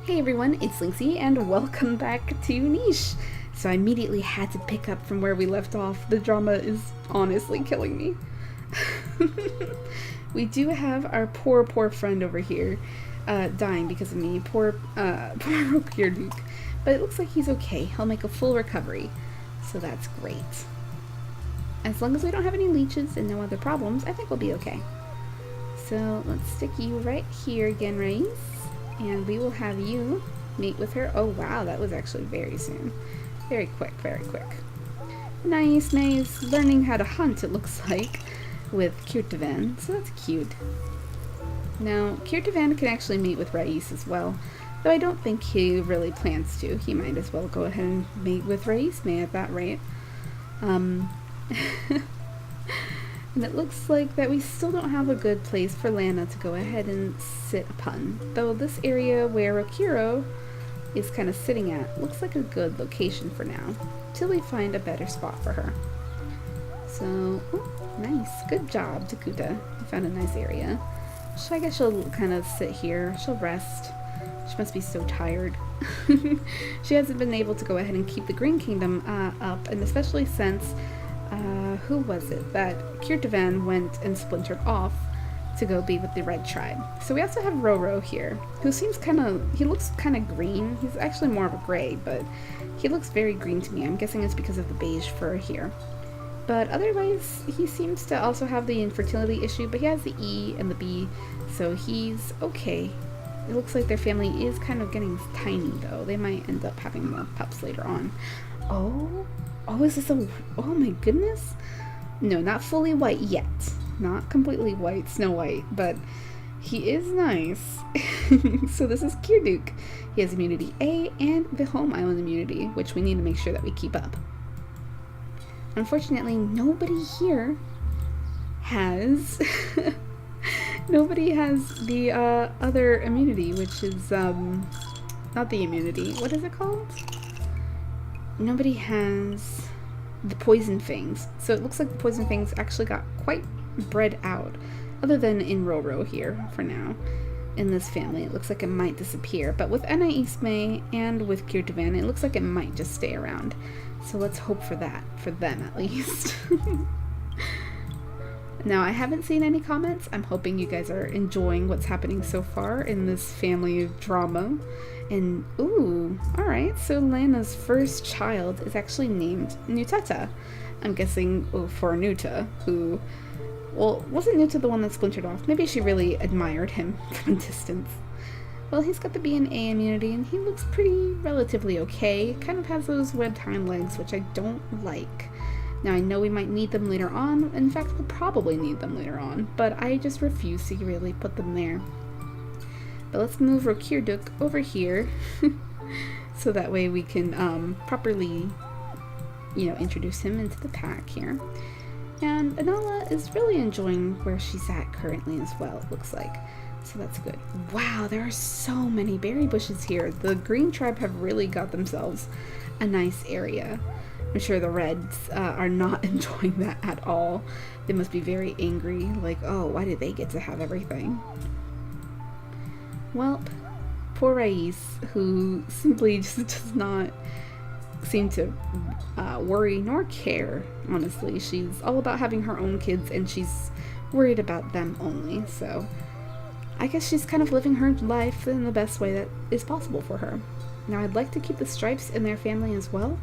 Hey everyone, it's Lynxy and welcome back to Niche. So I immediately had to pick up from where we left off. The drama is honestly killing me. We do have our poor friend over here dying because of me. Poor Rokirdik. But it looks like he's okay. He'll make a full recovery. So that's great. As long as we don't have any leeches and no other problems, I think we'll be okay. So let's stick you right here again, Reis. And we will have you meet with her. Oh wow, that was actually very soon. Very quick, very quick. Anaiseme is learning how to hunt, it looks like, with Kirtavan, so that's cute. Now, Kirtavan can actually meet with Reis as well, though I don't think he really plans to. He might as well go ahead and meet with Anaiseme at that rate. And it looks like that we still don't have a good place for Lana to go ahead and sit upon, though this area where Rokirro is kind of sitting at looks like a good location for now, till we find a better spot for her. So, oh, nice. Good job, Takuta. You found a nice area. So I guess she'll kind of sit here. She'll rest. She must be so tired. She hasn't been able to go ahead and keep the Green Kingdom up, and especially since who was it that Kirtavan went and splintered off to go be with the Red Tribe. So we also have Roro here, who seems he looks kind of green. He's actually more of a gray, but he looks very green to me. I'm guessing it's because of the beige fur here. But otherwise, he seems to also have the infertility issue, but he has the E and the B, so he's okay. It looks like their family is kind of getting tiny, though. They might end up having more pups later on. Oh, is this oh my goodness? No, not fully white yet. Not completely white, Snow White, but he is nice. So this is Kirduk. He has immunity A and the home island immunity, which we need to make sure that we keep up. Unfortunately, nobody here has nobody has the other immunity, which is not the immunity. What is it called? Nobody has the poison fangs. So it looks like the poison fangs actually got quite bred out, other than in Roro here for now. In this family, it looks like it might disappear, but with Anaiseme and with Kirtavan, it looks like it might just stay around. So let's hope for that, for them at least. Now, I haven't seen any comments. I'm hoping you guys are enjoying what's happening so far in this family of drama. And, ooh, alright, so Lana's first child is actually named Nutata. I'm guessing for Nuta, who, well, wasn't Nuta the one that splintered off? Maybe she really admired him from a distance. Well, he's got the B and A immunity, and he looks pretty relatively okay. Kind of has those webbed hind legs, which I don't like. Now, I know we might need them later on. In fact, we'll probably need them later on, but I just refuse to really put them there. But let's move Rokirdik over here so that way we can properly, introduce him into the pack here. And Anala is really enjoying where she's at currently as well, it looks like. So that's good. Wow, there are so many berry bushes here. The Green Tribe have really got themselves a nice area. I'm sure the Reds are not enjoying that at all. They must be very angry, like, oh, why did they get to have everything? Well, poor Reis, who simply just does not seem to worry nor care, honestly. She's all about having her own kids, and she's worried about them only, so I guess she's kind of living her life in the best way that is possible for her. Now, I'd like to keep the stripes in their family as well,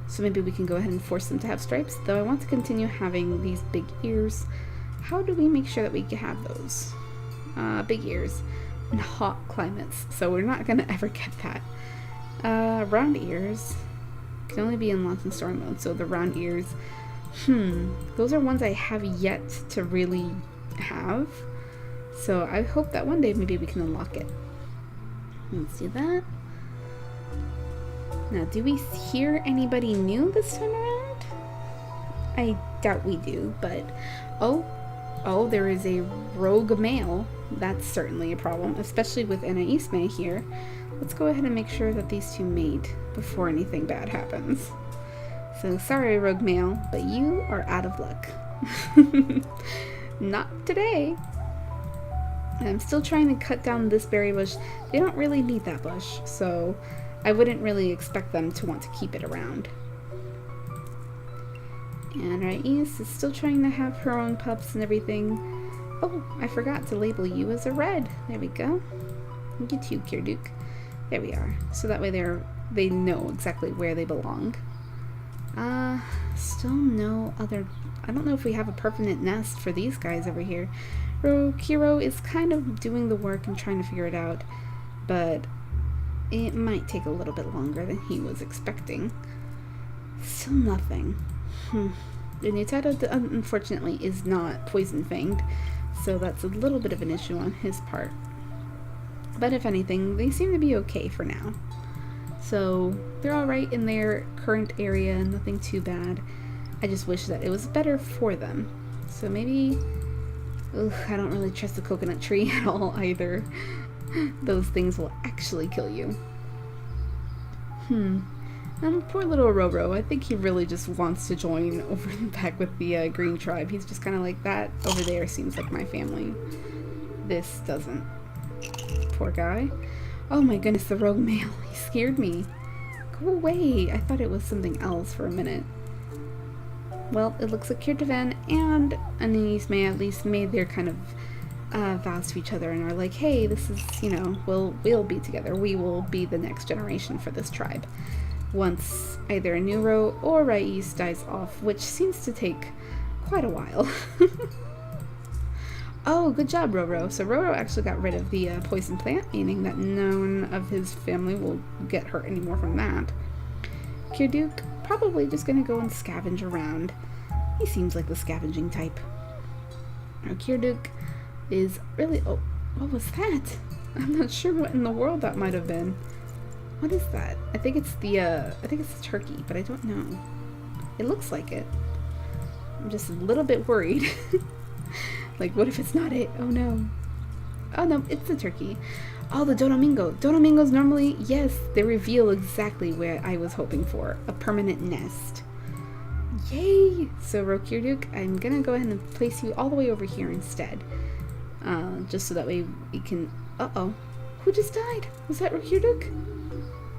so maybe we can go ahead and force them to have stripes, though I want to continue having these big ears. How do we make sure that we can have those? Big ears. In hot climates, so we're not gonna ever get that. Round ears can only be in launch and storm mode, so the round ears, those are ones I have yet to really have, so I hope that one day maybe we can unlock it. Let's do that. Now, do we hear anybody new this time around? I doubt we do, but oh, there is a rogue male. That's certainly a problem, especially with Anaiseme here. Let's go ahead and make sure that these two mate before anything bad happens. So, sorry, rogue male, but you are out of luck. Not today. And I'm still trying to cut down this berry bush. They don't really need that bush, so I wouldn't really expect them to want to keep it around. And Rais is still trying to have her own pups and everything. Oh, I forgot to label you as a red. There we go. Look at you, Kirduk. There we are. So that way they know exactly where they belong. Still no other... I don't know if we have a permanent nest for these guys over here. Rokirro is kind of doing the work and trying to figure it out, but it might take a little bit longer than he was expecting. Still nothing. The Nutata, unfortunately, is not poison-fanged, so that's a little bit of an issue on his part. But if anything, they seem to be okay for now. So they're alright in their current area, nothing too bad. I just wish that it was better for them. So maybe... Ugh, I don't really trust the coconut tree at all either. Those things will actually kill you. Poor little Roro. I think he really just wants to join over back with the green tribe. He's just kind of like, that over there seems like my family. This doesn't. Poor guy. Oh my goodness, the rogue male. He scared me. Go away. I thought it was something else for a minute. Well, it looks like Kirtavan and Anaiseme at least made their kind of vows to each other and are like, hey, this is, you know, we'll be together. We will be the next generation for this tribe. Once either a new Ro or Rais dies off, which seems to take quite a while. Oh, good job, Roro. So Roro actually got rid of the poison plant, meaning that none of his family will get hurt anymore from that. Kirduk, probably just gonna go and scavenge around. He seems like the scavenging type. Rokirdik is really... Oh, what was that? I'm not sure what in the world that might have been. What is that? I think it's the turkey, but I don't know. It looks like it. I'm just a little bit worried. Like, what if it's not it? Oh no. Oh no, it's the turkey. Oh, the Dodomingo. Dodomingos normally, yes, they reveal exactly what I was hoping for. A permanent nest. Yay! So, Rokirdik, I'm gonna go ahead and place you all the way over here instead. Just so that way we can... Uh-oh. Who just died? Was that Rokirdik?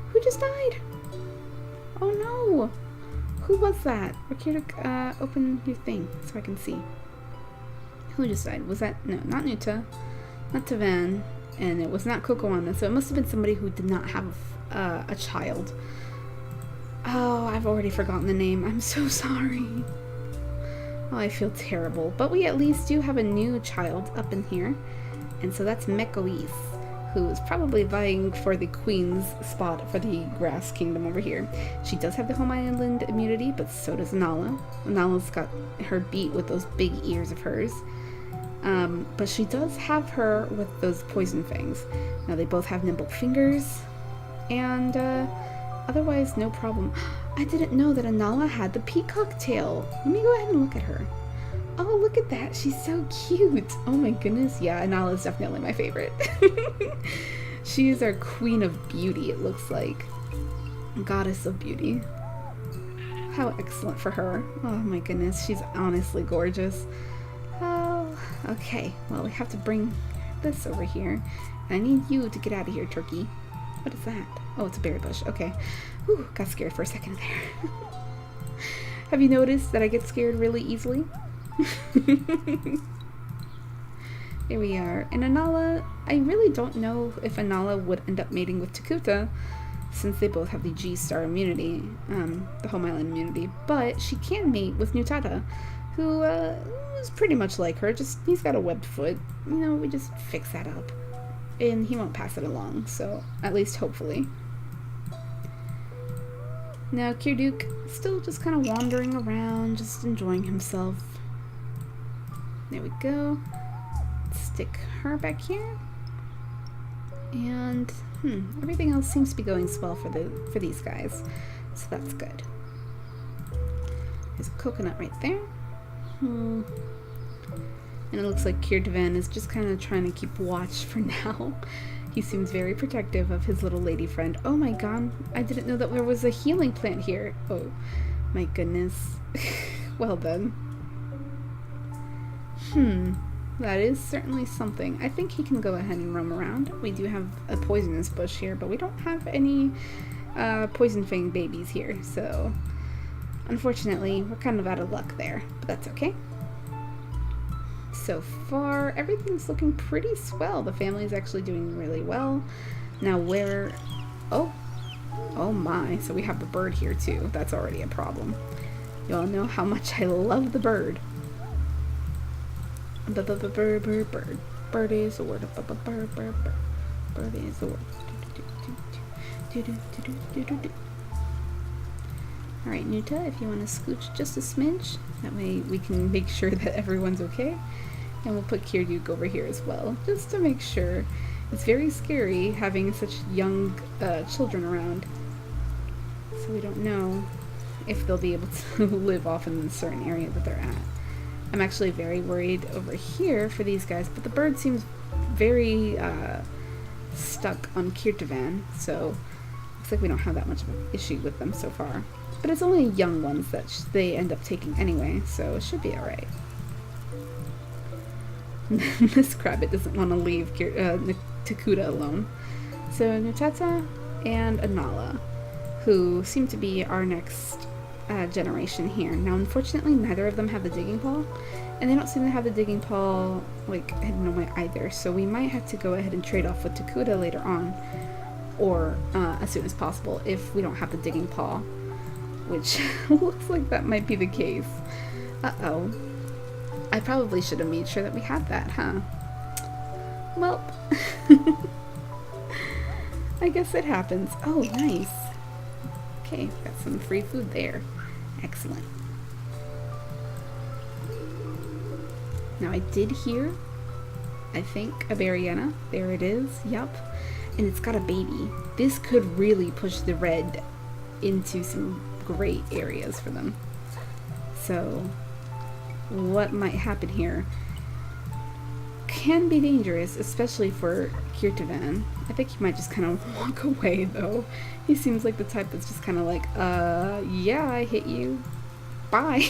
Who just died? Oh no! Who was that? Rokirdik, open your thing so I can see. Who just died? Was that... No, not Nuta. Not Tavan. And it was not Queen-Laana, so it must have been somebody who did not have a child. Oh, I've already forgotten the name. I'm so sorry. Oh, I feel terrible. But we at least do have a new child up in here. And so that's Mekois, who is probably vying for the queen's spot for the grass kingdom over here. She does have the home island immunity, but so does Anala. Anala's got her beat with those big ears of hers. But she does have her with those poison fangs. Now they both have nimble fingers, and otherwise no problem. I didn't know that Anala had the peacock tail. Let me go ahead and look at her. Oh, look at that. She's so cute. Oh my goodness. Yeah, Anala is definitely my favorite. She is our queen of beauty, it looks like. Goddess of beauty. How excellent for her. Oh my goodness. She's honestly gorgeous. Okay, well, we have to bring this over here. And I need you to get out of here, turkey. What is that? Oh, it's a berry bush. Okay. Whew, got scared for a second there. Have you noticed that I get scared really easily? Here we are. And Anala, I really don't know if Anala would end up mating with Takuta, since they both have the G-star immunity, the home island immunity. But she can mate with Nutata, who is pretty much like her, just he's got a webbed foot. You know, we just fix that up. And he won't pass it along, so at least hopefully. Now Kirduk still just kind of wandering around, just enjoying himself. There we go. Stick her back here. And everything else seems to be going swell for these guys. So that's good. There's a coconut right there. And it looks like Kirtavan is just kind of trying to keep watch for now. He seems very protective of his little lady friend. Oh my god, I didn't know that there was a healing plant here. Oh my goodness. Well done. that is certainly something. I think he can go ahead and roam around. We do have a poisonous bush here, but we don't have any poison fang babies here, so unfortunately we're kind of out of luck there, but that's okay. So far, everything's looking pretty swell. The family's actually doing really well. Now where... Oh my, so we have the bird here too. That's already a problem. You all know how much I love the bird. Bird. Bird is a word. Bird is a word. Alright, Nuta, if you want to scooch just a smidge, that way we can make sure that everyone's okay. And we'll put Kirduk over here as well, just to make sure. It's very scary having such young children around. So we don't know if they'll be able to live off in the certain area that they're at. I'm actually very worried over here for these guys, but the bird seems very stuck on Kirtavan, so looks like we don't have that much of an issue with them so far. But it's only young ones that they end up taking anyway, so it should be alright. This Crabbit doesn't want to leave Takuta alone. So Nutata and Anala, who seem to be our next generation here. Now unfortunately neither of them have the digging paw, and they don't seem to have the digging paw like hidden away either, so we might have to go ahead and trade off with Takuta later on, or as soon as possible if we don't have the digging paw, which looks like that might be the case. Uh-oh. I probably should have made sure that we had that, huh? Well, I guess it happens. Oh, nice. Okay, got some free food there. Excellent. Now I did hear, I think, a Bariana. There it is. Yup. And it's got a baby. This could really push the red into some great areas for them. So what might happen here can be dangerous, especially for Kirtavan. I think he might just kind of walk away though. He seems like the type that's just kind of like, yeah, I hit you. Bye.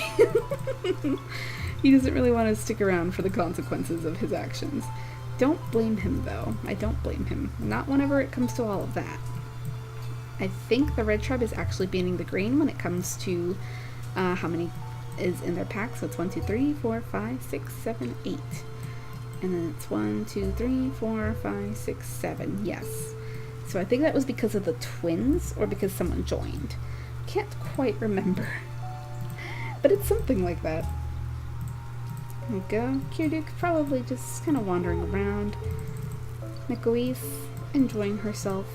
He doesn't really want to stick around for the consequences of his actions. Don't blame him though. I don't blame him. Not whenever it comes to all of that. I think the red tribe is actually banning the green when it comes to how many is in their pack. So it's 1, 2, 3, 4, 5, 6, 7, 8. And then it's 1, 2, 3, 4, 5, 6, 7. Yes. So I think that was because of the twins or because someone joined. Can't quite remember. But it's something like that. There we go. Kirduk probably just kind of wandering around. Mekois enjoying herself.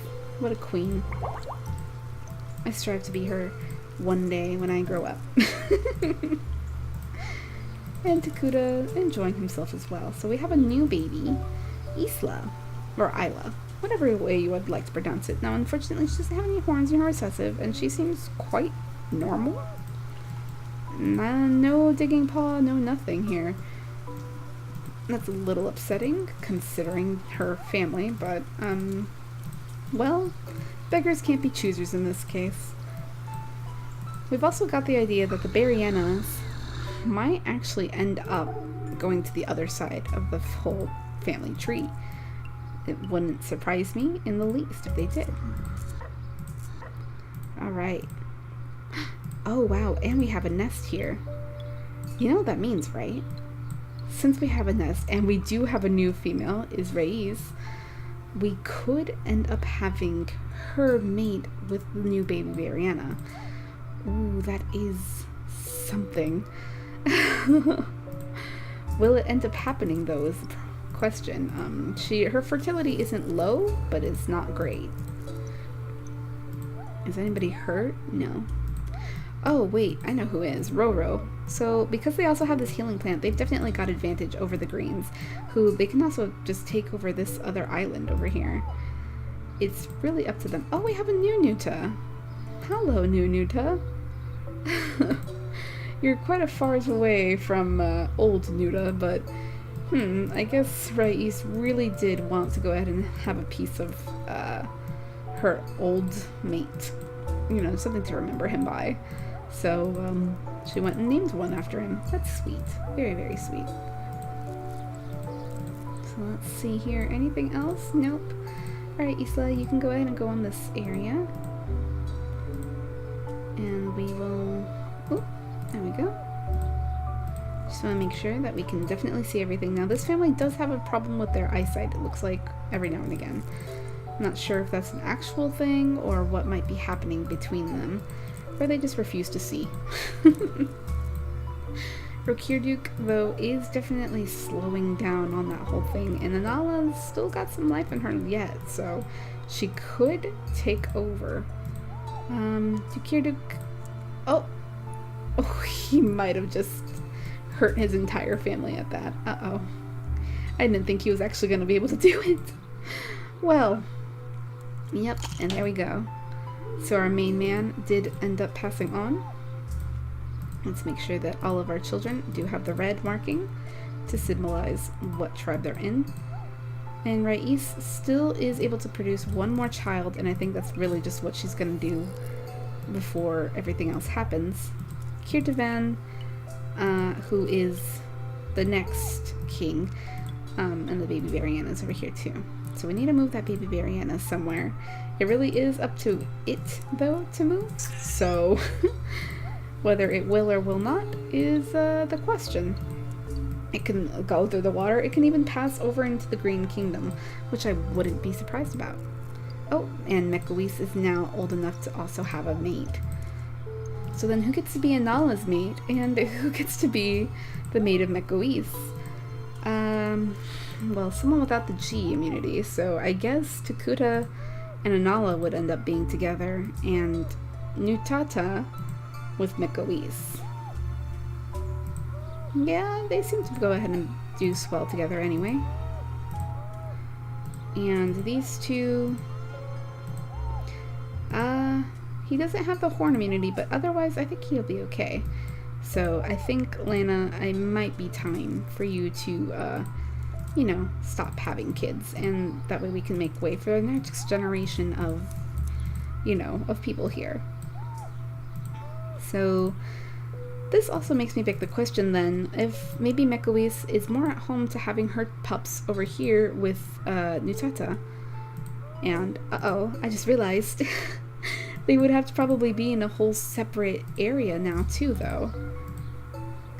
What a queen. I strive to be her one day when I grow up. And Takuta enjoying himself as well. So we have a new baby, Isla, or Isla, whatever way you would like to pronounce it. Now unfortunately she doesn't have any horns in her recessive, and she seems quite normal. No digging paw, no nothing here. That's a little upsetting considering her family, but well, beggars can't be choosers in this case. We've also got the idea that the Barianas might actually end up going to the other side of the whole family tree. It wouldn't surprise me in the least if they did. Alright. Oh wow, and we have a nest here. You know what that means, right? Since we have a nest, and we do have a new female, Isreis, we could end up having her mate with the new baby Bariana. Ooh, that is something. Will it end up happening though is the question. Her fertility isn't low, but it's not great. Is anybody hurt? No. Oh wait, I know who is. Roro. So because they also have this healing plant, they've definitely got advantage over the greens, who they can also just take over this other island over here. It's really up to them. Oh, we have a new Nuta. Hello, new Nuta. You're quite a far away from old Nuta, but I guess Isreis really did want to go ahead and have a piece of her old mate. You know, something to remember him by. So she went and named one after him. That's sweet. Very, very sweet. So let's see here. Anything else? Nope. Alright, Isla, you can go ahead and go on this area. And we will... Oh, there we go. Just want to make sure that we can definitely see everything. Now, this family does have a problem with their eyesight, it looks like, every now and again. I'm not sure if that's an actual thing or what might be happening between them. Or they just refuse to see. Rokirdik, though, is definitely slowing down on that whole thing, and Anala's still got some life in her yet, so she could take over. Kirduk... Oh! Oh, he might have just hurt his entire family at that. Uh-oh. I didn't think he was actually going to be able to do it. Well, yep, and there we go. So our main man did end up passing on. Let's make sure that all of our children do have the red marking to symbolize what tribe they're in. And Isreis still is able to produce one more child, and I think that's really just what she's going to do before everything else happens. Kirtavan, who is the next king, and the baby Variana is over here too. So we need to move that baby Variana somewhere. It really is up to it, though, to move. So... whether it will or will not is the question. It can go through the water. It can even pass over into the Green Kingdom, which I wouldn't be surprised about. Oh, and Mekois is now old enough to also have a mate. So then who gets to be Anala's mate, and who gets to be the mate of Mekois? Well, someone without the G immunity, so I guess Takuta and Anala would end up being together, and Nutata with Mekois. Yeah, they seem to go ahead and do swell together anyway. And these two... he doesn't have the horn immunity, but otherwise I think he'll be okay. So I think, Lana, it might be time for you to, you know, stop having kids, and that way we can make way for the next generation of, you know, of people here. So this also makes me beg the question then, if maybe Mekois is more at home to having her pups over here with Nutata. And, uh-oh, I just realized they would have to probably be in a whole separate area now too, though.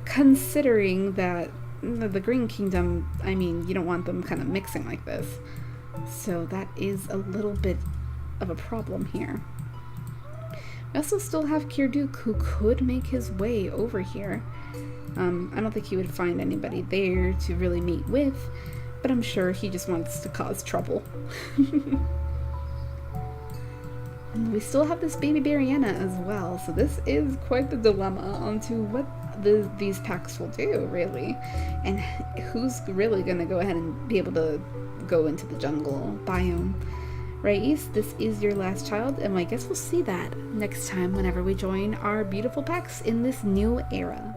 Considering that the Green Kingdom, I mean, you don't want them kind of mixing like this. So that is a little bit of a problem here. We also still have Kirduk, who could make his way over here. I don't think he would find anybody there to really meet with, but I'm sure he just wants to cause trouble. And we still have this baby Variana as well, so this is quite the dilemma onto what these packs will do, really. And who's really going to go ahead and be able to go into the jungle biome. Isreis, this is your last child, and I guess we'll see that next time whenever we join our beautiful packs in this new era.